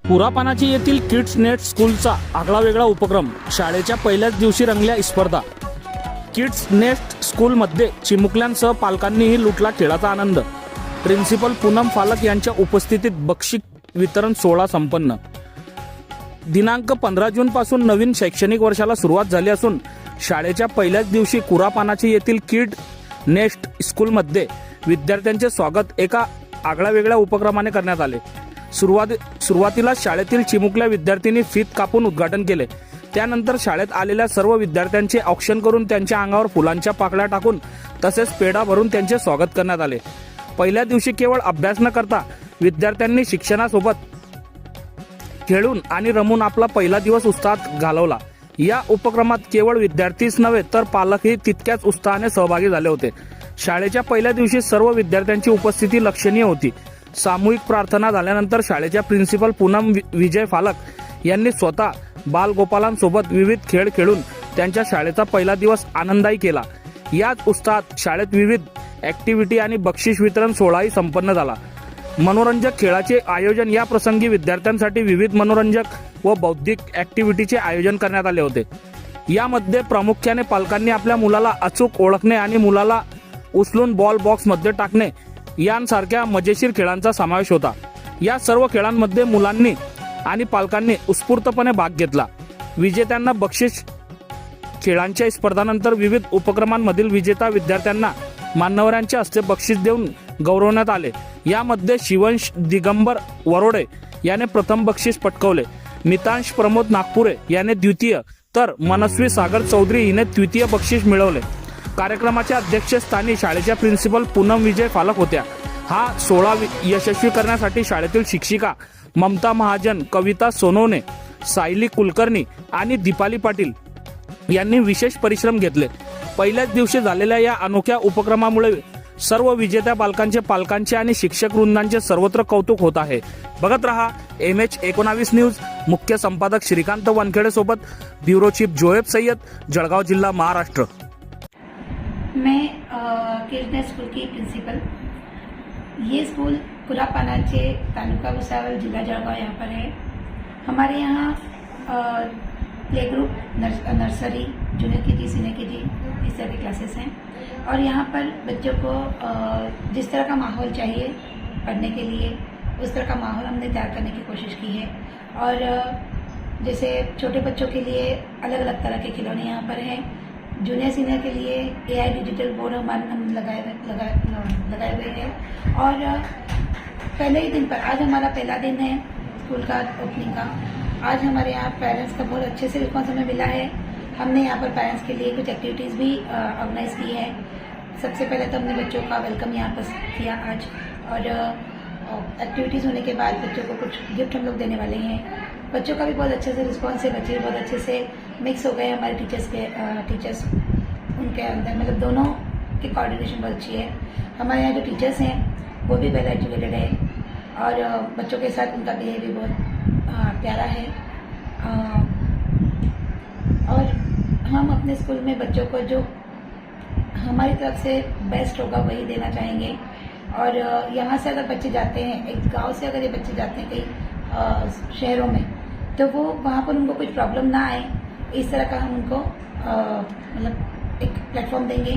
पुरापानाची येथील kids net स्कूलचा आगळावेगळा उपक्रम. शाळेच्या पहिल्याच दिवशी रंगल्या स्पर्धा. किड्स नेट स्कूलमध्ये चिमुकल्यांसह पालकांनीही लुटला खेळाचा आनंद. प्रिन्सिपल पूनम फालक यांच्या उपस्थितीत बक्षीस वितरण सोहळा संपन्न. दिनांक 15 जून पासून नवीन शैक्षणिक वर्षाला सुरुवात झाली असून शाळेच्या पहिल्याच दिवशी कुरापानाची येथील किड नेस्ट स्कूलमध्ये विद्यार्थ्यांचे स्वागत एका आगळ्यावेगळ्या उपक्रमाने करण्यात आले. सुरुवातीला शाळेतील चिमुकल्या विद्यार्थ्यांनी फीत कापून उद्घाटन केले. त्यानंतर शाळेत आलेल्या सर्व विद्यार्थ्यांचे औक्षण करून त्यांच्या अंगावर फुलांच्या पाकळ्या टाकून तसेच पेढा भरून त्यांचे स्वागत करण्यात आले. पहिल्या दिवशी केवळ अभ्यास न करता विद्यार्थ्यांनी शिक्षणासोबत खेळून आणि रमून आपला पहिला दिवस उत्साहात घालवला. या उपक्रमात केवळ विद्यार्थीच नव्हे तर पालकही तितक्याच उत्साहाने सहभागी झाले होते. शाळेच्या पहिल्या दिवशी सर्व विद्यार्थ्यांची उपस्थिती लक्षणीय होती. सामूहिक प्रार्थना झाल्यानंतर शाळेच्या प्रिन्सिपल पूनम विजय फालक यांनी स्वतः बालगोपालांसोबत विविध खेळ खेळून त्यांच्या शाळेचा पहिला दिवस आनंददायी केला. याच उत्साहात शाळेत विविध ऍक्टिव्हिटी आणि बक्षीस वितरण सोहळाही संपन्न झाला. मनोरंजक खेळाचे आयोजन. या प्रसंगी विद्यार्थ्यांसाठी विविध मनोरंजक व बौद्धिक ऍक्टिव्हिटीचे आयोजन करण्यात आले होते. यामध्ये प्रामुख्याने पालकांनी आपल्या मुलाला अचूक ओळखणे आणि मुलाला उचलून बॉल बॉक्समध्ये टाकणे यांसारख्या मजेशीर खेळांचा समावेश होता. या सर्व खेळांमध्ये मुलांनी आणि पालकांनी उत्स्फूर्तपणे भाग घेतला. विजेत्यांना बक्षीस. खेळांच्या स्पर्धांनंतर विविध उपक्रमांमधील विजेता विद्यार्थ्यांना मान्यवरांच्या हस्ते बक्षीस देऊन गौरवण्यात आले. यामध्ये शिवंश दिगंबर वरोडे याने प्रथम बक्षीस पटकावले. मितांश प्रमोद नागपुरे याने द्वितीय तर मनस्वी सागर चौधरी हिने तृतीय बक्षीस मिळवले. कार्यक्रमाच्या अध्यक्षस्थानी शाळेच्या प्रिन्सिपल पूनम विजय फालक होत्या. हा सोहळा यशस्वी करण्यासाठी शाळेतील शिक्षिका ममता महाजन, कविता सोनवणे, सायली कुलकर्णी आणि दीपाली पाटील यांनी विशेष परिश्रम घेतले. पहिल्याच दिवशी झालेल्या या अनोख्या उपक्रमामुळे सर्व विजेत्या पालकांचे आणि शिक्षक वृंदांचे सर्वत्र कौतुक होत आहे. बघत रहा MH19 न्यूज. मुख्य संपादक श्रीकांत वानखेडे सोबत ब्युरो चीफ जोएब सय्यद, जळगाव जिल्हा, महाराष्ट्र. मैं किड्स स्कूल की प्रिंसिपल. ये स्कूल कुरापानाचे, तालुका भुसावल, जिला जळगाव यहाँ पर है. हमारे यहाँ play group, nursery, junior KG, senior KG इस तरह के क्लासेस हैं. और यहाँ पर बच्चों को जिस तरह का माहौल चाहिए पढ़ने के लिए उस तरह का माहौल हमने तैयार करने की कोशिश की है. और जैसे छोटे बच्चों के लिए अलग अलग तरह के खिलौने यहाँ पर हैं. जूनियर सीनियर के लिए AI डिजिटल बोर्ड हम लगाए हुए हैं. और पहले ही दिन पर, आज हमारा पहला दिन है स्कूल का ओपनिंग का. आज हमारे यहाँ पेरेंट्स का बहुत अच्छे से रिस्पॉन्स हमें मिला है. हमने यहाँ पर पेरेंट्स के लिए कुछ एक्टिविटीज़ भी ऑर्गेनाइज की है. सबसे पहले तो हमने बच्चों का वेलकम यहाँ पर किया आज. और एक्टिविटीज़ होने के बाद बच्चों को कुछ गिफ्ट हम लोग देने वाले हैं. बच्चों का भी बहुत अच्छे से रिस्पॉन्स है. बच्चे भी बहुत अच्छे से मिक्स हो गए. हमारे टीचर्स उनके अंदर मतलब दोनों की कोऑर्डिनेशन बहुत अच्छी है. हमारे यहाँ जो टीचर्स हैं वो भी वेल एजुकेटेड है और बच्चों के साथ उनका बिहेवियर बहुत प्यारा है. और हम अपने स्कूल में बच्चों को जो हमारी तरफ से बेस्ट होगा वही देना चाहेंगे. और यहाँ से अगर बच्चे जाते हैं, एक गांव से अगर ये बच्चे जाते हैं कई शहरों में, तो वो वहाँ पर उनको कुछ प्रॉब्लम ना आए, इस तरह का हम उनको मतलब एक प्लेटफॉर्म देंगे.